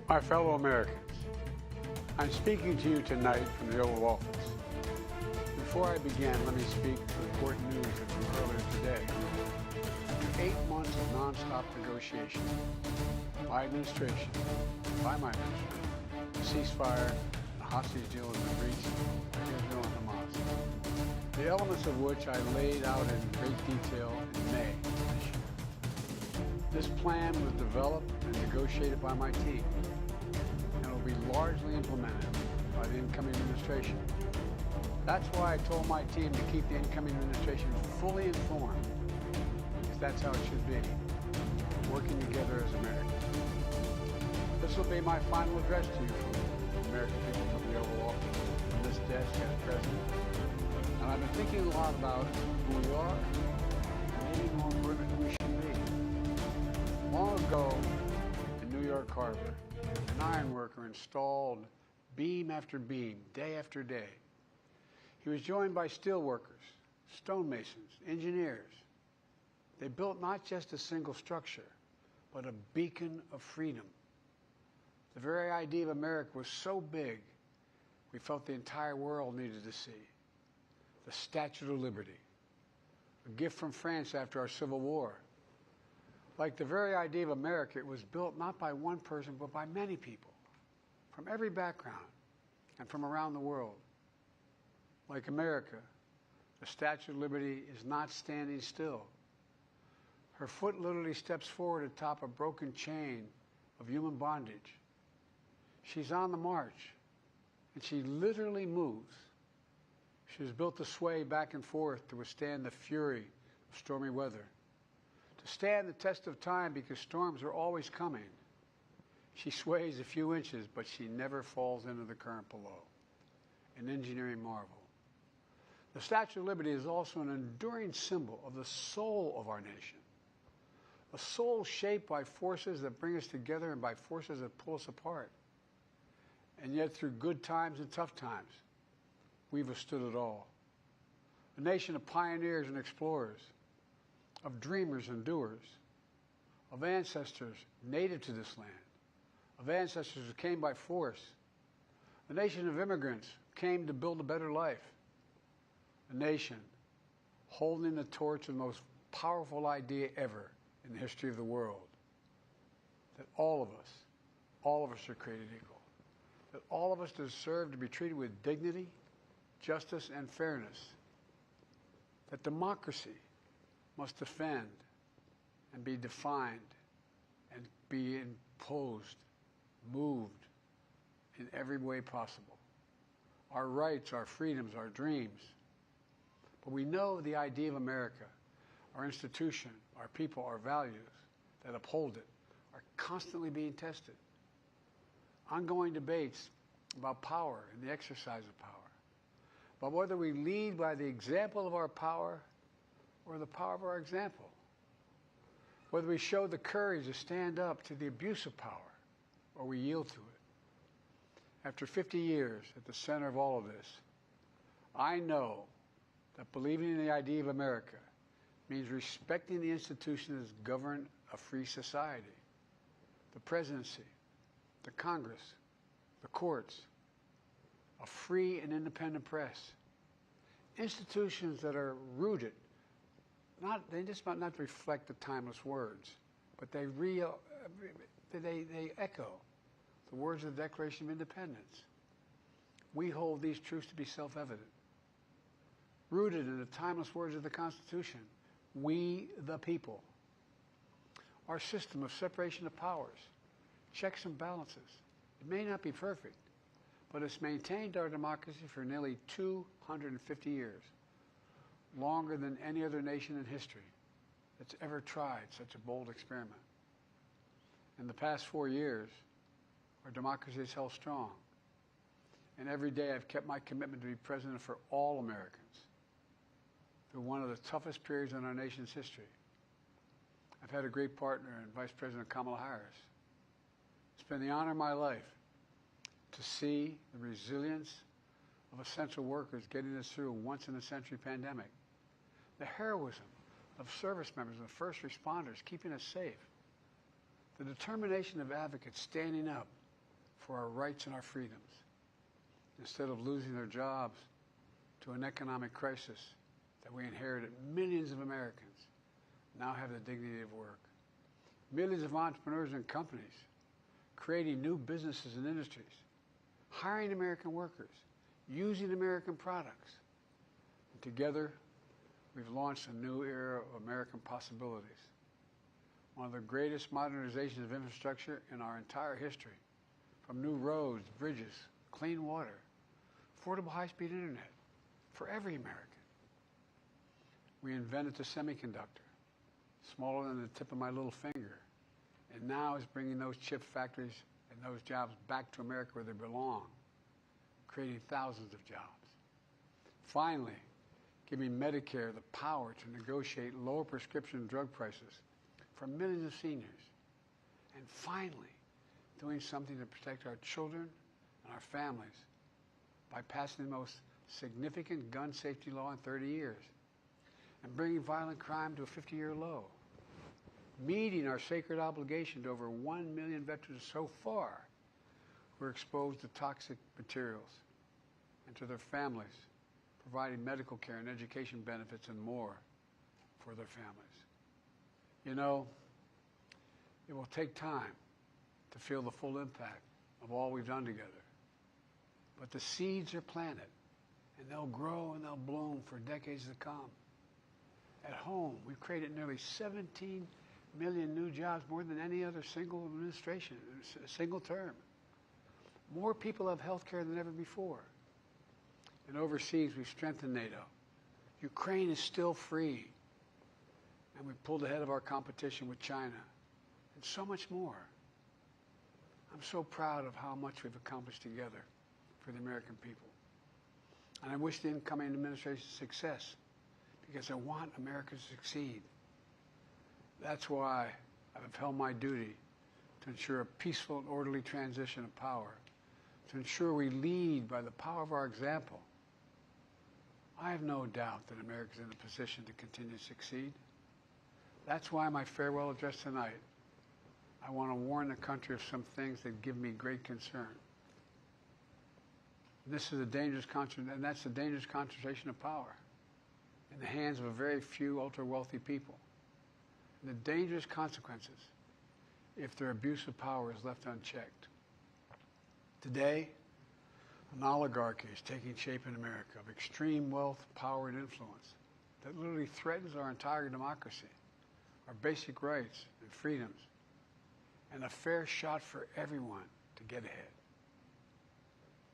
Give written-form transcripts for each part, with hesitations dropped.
My fellow Americans, I'm speaking to you tonight from the Oval Office. Before I begin, let me speak to important news from earlier today. After 8 months of non-stop negotiation, my administration, by my administration, the ceasefire and hostage deal has been reached by Israel and Hamas, the elements of which I laid out in great detail in May this year. This plan was developed and negotiated by my team, and will be largely implemented by the incoming administration. That's why I told my team to keep the incoming administration fully informed, because that's how it should be, working together as Americans. This will be my final address to you from the American people from the Oval Office, from this desk as president. And I've been thinking a lot about who we are, and maybe more important, who we should be. Long ago, in New York Harbor, an ironworker installed beam after beam, day after day. He was joined by steel workers, stonemasons, engineers. They built not just a single structure, but a beacon of freedom. The very idea of America was so big, we felt the entire world needed to see. The Statue of Liberty, a gift from France after our Civil War. Like the very idea of America, it was built not by one person, but by many people, from every background and from around the world. Like America, the Statue of Liberty is not standing still. Her foot literally steps forward atop a broken chain of human bondage. She's on the march, and she literally moves. She was built to sway back and forth to withstand the fury of stormy weather, to stand the test of time because storms are always coming. She sways a few inches, but she never falls into the current below. An engineering marvel. The Statue of Liberty is also an enduring symbol of the soul of our nation. A soul shaped by forces that bring us together and by forces that pull us apart. And yet through good times and tough times, we've withstood it all. A nation of pioneers and explorers, of dreamers and doers, of ancestors native to this land, of ancestors who came by force, a nation of immigrants who came to build a better life, a nation holding the torch of the most powerful idea ever in the history of the world, that all of us are created equal, that all of us deserve to be treated with dignity, justice, and fairness, that democracy must defend and be defined and be imposed, moved in every way possible. Our rights, our freedoms, our dreams. But we know the idea of America, our institution, our people, our values that uphold it are constantly being tested. Ongoing debates about power and the exercise of power. But whether we lead by the example of our power or the power of our example. Whether we show the courage to stand up to the abuse of power or we yield to it. After 50 years at the center of all of this, I know that believing in the idea of America means respecting the institutions that govern a free society. The presidency, the Congress, the courts, a free and independent press. Institutions that are rooted, they just might not reflect the timeless words, but they echo the words of the Declaration of Independence. We hold these truths to be self-evident. Rooted in the timeless words of the Constitution, we the people. Our system of separation of powers, checks and balances. It may not be perfect, but it's maintained our democracy for nearly 250 years, longer than any other nation in history that's ever tried such a bold experiment. In the past 4 years, our democracy has held strong, and every day I've kept my commitment to be president for all Americans through one of the toughest periods in our nation's history. I've had a great partner in Vice President Kamala Harris. It's been the honor of my life to see the resilience of essential workers getting us through a once-in-a-century pandemic, the heroism of service members and first responders keeping us safe, the determination of advocates standing up for our rights and our freedoms, instead of losing their jobs to an economic crisis that we inherited. Millions of Americans now have the dignity of work. Millions of entrepreneurs and companies creating new businesses and industries, hiring American workers, using American products. And together, we've launched a new era of American possibilities. One of the greatest modernizations of infrastructure in our entire history, from new roads, bridges, clean water, affordable high-speed internet for every American. We invented the semiconductor, smaller than the tip of my little finger, and now is bringing those chip factories and those jobs back to America where they belong, creating thousands of jobs. Finally, giving Medicare the power to negotiate lower prescription drug prices for millions of seniors. And finally, doing something to protect our children and our families by passing the most significant gun safety law in 30 years and bringing violent crime to a 50-year low, meeting our sacred obligation to over 1 million veterans so far who are exposed to toxic materials, and to their families, providing medical care and education benefits and more for their families. You know, it will take time to feel the full impact of all we've done together. But the seeds are planted, and they'll grow and they'll bloom for decades to come. At home, we've created nearly 17 million new jobs, more than any other single administration, a single term. More people have health care than ever before. And overseas, we've strengthened NATO. Ukraine is still free. And we pulled ahead of our competition with China. And so much more. I'm so proud of how much we've accomplished together for the American people. And I wish the incoming administration success, because I want America to succeed. That's why I've held my duty to ensure a peaceful and orderly transition of power, to ensure we lead by the power of our example. I have no doubt that America is in a position to continue to succeed. That's why my farewell address tonight, I want to warn the country of some things that give me great concern. This is a dangerous and that's a dangerous concentration of power in the hands of a very few ultra-wealthy people. And the dangerous consequences if their abuse of power is left unchecked. Today, an oligarchy is taking shape in America of extreme wealth, power, and influence that literally threatens our entire democracy, our basic rights and freedoms, and a fair shot for everyone to get ahead.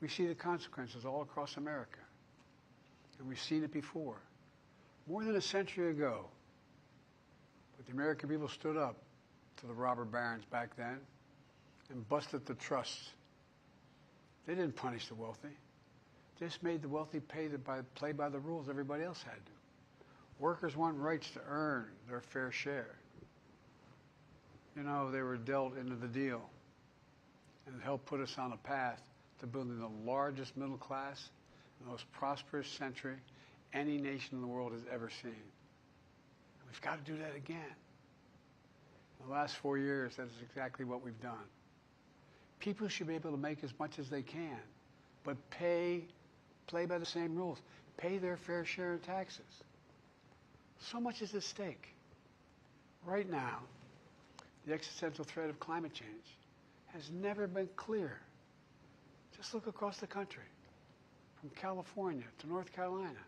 We see the consequences all across America, and we've seen it before. More than a century ago, but the American people stood up to the robber barons back then and busted the trusts. They didn't punish the wealthy. They just made the wealthy play by the rules everybody else had to. Workers want rights to earn their fair share. You know, they were dealt into the deal, and it helped put us on a path to building the largest middle class, the most prosperous century any nation in the world has ever seen. And we've got to do that again. In the last 4 years, that is exactly what we've done. People should be able to make as much as they can, but play by the same rules. Pay their fair share of taxes. So much is at stake. Right now, the existential threat of climate change has never been clearer. Just look across the country, from California to North Carolina.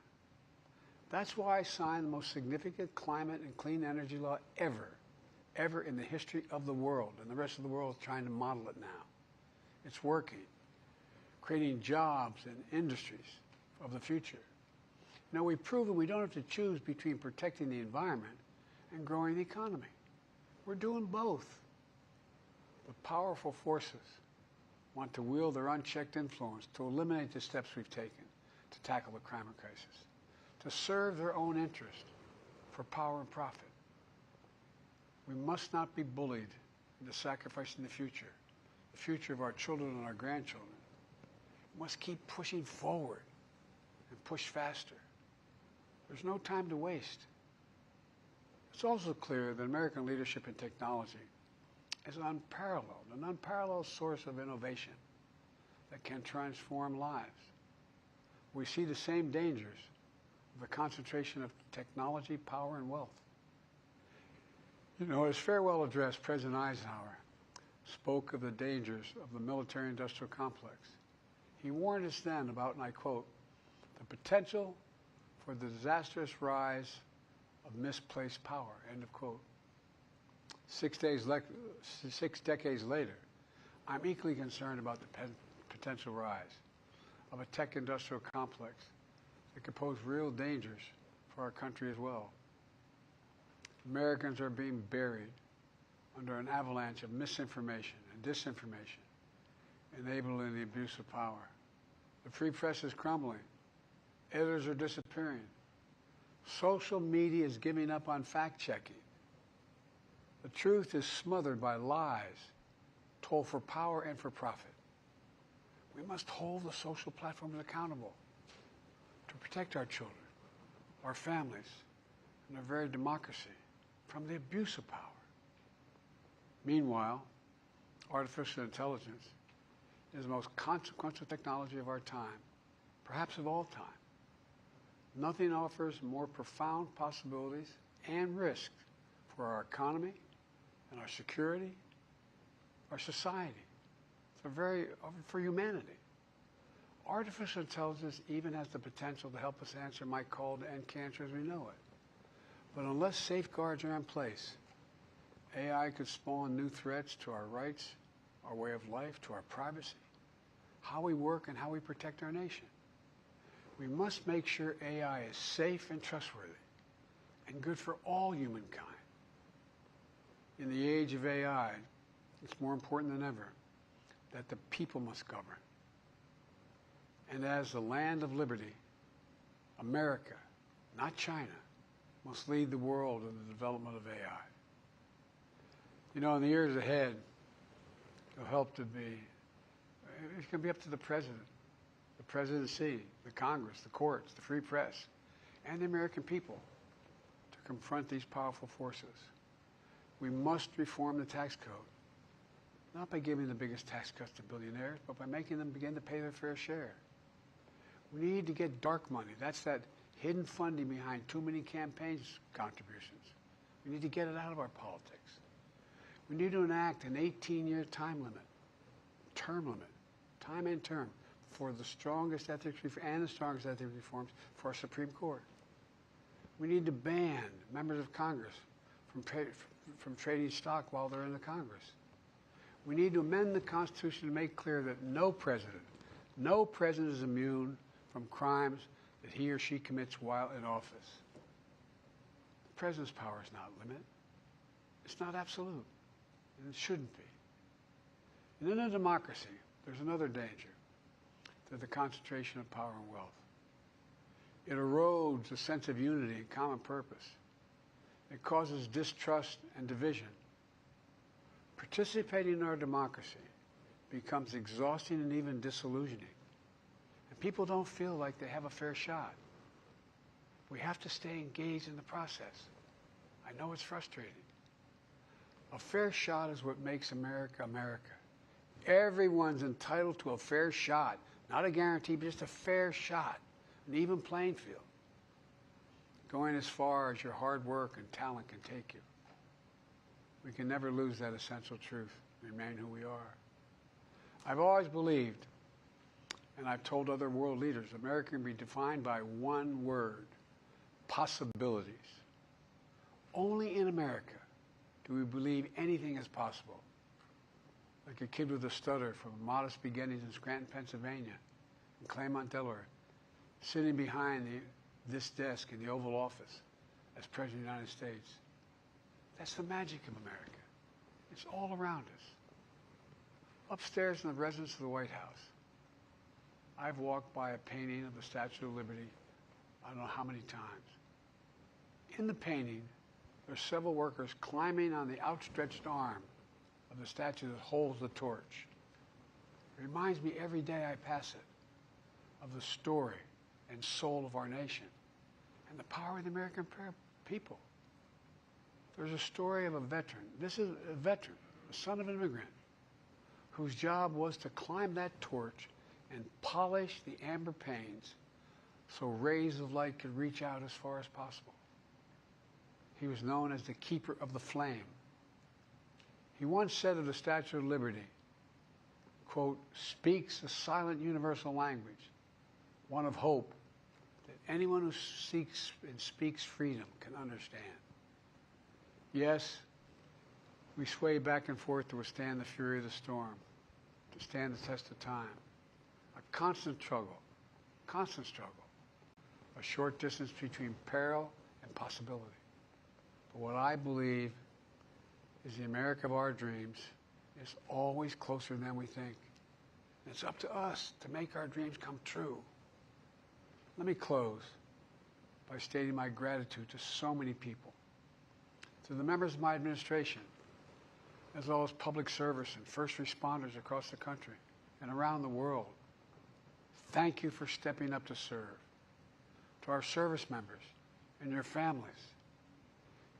That's why I signed the most significant climate and clean energy law ever in the history of the world, and the rest of the world is trying to model it now. It's working, creating jobs and industries of the future. Now, we've proven we don't have to choose between protecting the environment and growing the economy. We're doing both. But powerful forces want to wield their unchecked influence to eliminate the steps we've taken to tackle the climate crisis, to serve their own interest for power and profit. We must not be bullied into sacrificing the future of our children and our grandchildren. We must keep pushing forward and push faster. There's no time to waste. It's also clear that American leadership in technology is an unparalleled source of innovation that can transform lives. We see the same dangers of the concentration of technology, power, and wealth. You know, his farewell address, President Eisenhower spoke of the dangers of the military-industrial complex. He warned us then about, and I quote, the potential for the disastrous rise of misplaced power, end of quote. 6 decades later, I'm equally concerned about the potential rise of a tech-industrial complex that could pose real dangers for our country as well. Americans are being buried under an avalanche of misinformation and disinformation, enabling the abuse of power. The free press is crumbling. Editors are disappearing. Social media is giving up on fact-checking. The truth is smothered by lies told for power and for profit. We must hold the social platforms accountable to protect our children, our families, and our very democracy from the abuse of power. Meanwhile, artificial intelligence is the most consequential technology of our time, perhaps of all time. Nothing offers more profound possibilities and risks for our economy and our security, our society, for humanity. Artificial intelligence even has the potential to help us answer my call to end cancer as we know it. But unless safeguards are in place, AI could spawn new threats to our rights, our way of life, to our privacy, how we work, and how we protect our nation. We must make sure AI is safe and trustworthy and good for all humankind. In the age of AI, it's more important than ever that the people must govern. And as the land of liberty, America, not China, must lead the world in the development of AI. You know, in the years ahead, it's going to be up to the president, the presidency, the Congress, the courts, the free press, and the American people to confront these powerful forces. We must reform the tax code, not by giving the biggest tax cuts to billionaires, but by making them begin to pay their fair share. We need to get dark money. That's that hidden funding behind too many campaign contributions. We need to get it out of our politics. We need to enact an 18-year time and term, for the strongest ethics reforms for our Supreme Court. We need to ban members of Congress from trading stock while they're in the Congress. We need to amend the Constitution to make clear that no president is immune from crimes that he or she commits while in office. The president's power is not limited. It's not absolute, and it shouldn't be. And in a democracy, there's another danger to the concentration of power and wealth. It erodes a sense of unity and common purpose. It causes distrust and division. Participating in our democracy becomes exhausting and even disillusioning. And people don't feel like they have a fair shot. We have to stay engaged in the process. I know it's frustrating. A fair shot is what makes America, America. Everyone's entitled to a fair shot. Not a guarantee, but just a fair shot. An even playing field. Going as far as your hard work and talent can take you. We can never lose that essential truth, remain who we are. I've always believed, and I've told other world leaders, America can be defined by one word: possibilities. Only in America do we believe anything is possible. Like a kid with a stutter from modest beginnings in Scranton, Pennsylvania, and Claremont, Delaware, sitting behind this desk in the Oval Office as President of the United States. That's the magic of America. It's all around us. Upstairs in the residence of the White House, I've walked by a painting of the Statue of Liberty I don't know how many times. In the painting, there's several workers climbing on the outstretched arm of the statue that holds the torch. It reminds me every day I pass it of the story and soul of our nation and the power of the American people. There's a story of a veteran. This is a veteran, the son of an immigrant, whose job was to climb that torch and polish the amber panes so rays of light could reach out as far as possible. He was known as the keeper of the flame. He once said of the Statue of Liberty, quote, "speaks a silent universal language, one of hope that anyone who seeks and speaks freedom can understand." Yes, we sway back and forth to withstand the fury of the storm, to stand the test of time. A constant struggle, a short distance between peril and possibility. But what I believe is the America of our dreams is always closer than we think. And it's up to us to make our dreams come true. Let me close by stating my gratitude to so many people, to the members of my administration, as well as public service and first responders across the country and around the world. Thank you for stepping up to serve. To our service members and your families,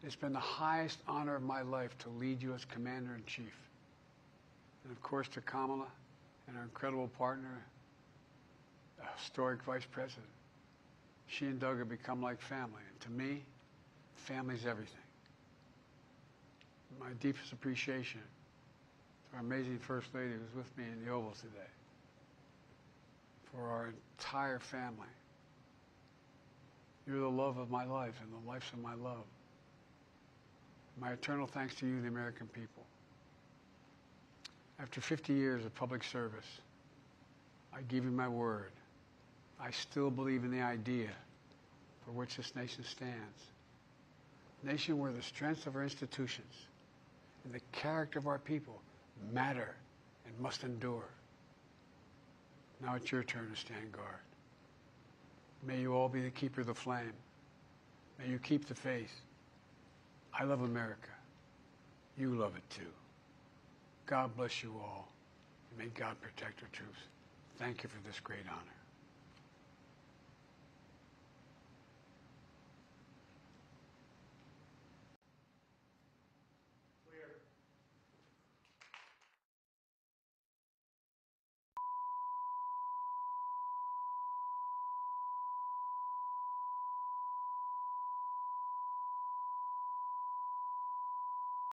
it's been the highest honor of my life to lead you as Commander-in-Chief. And of course to Kamala and our incredible partner, the historic Vice President. She and Doug have become like family. And to me, family's everything. My deepest appreciation to our amazing First Lady who's with me in the Oval today. For our entire family. You're the love of my life and the lives of my love. My eternal thanks to you, the American people. After 50 years of public service, I give you my word. I still believe in the idea for which this nation stands. A nation where the strength of our institutions and the character of our people matter and must endure. Now it's your turn to stand guard. May you all be the keeper of the flame. May you keep the faith. I love America. You love it too. God bless you all. And may God protect our troops. Thank you for this great honor.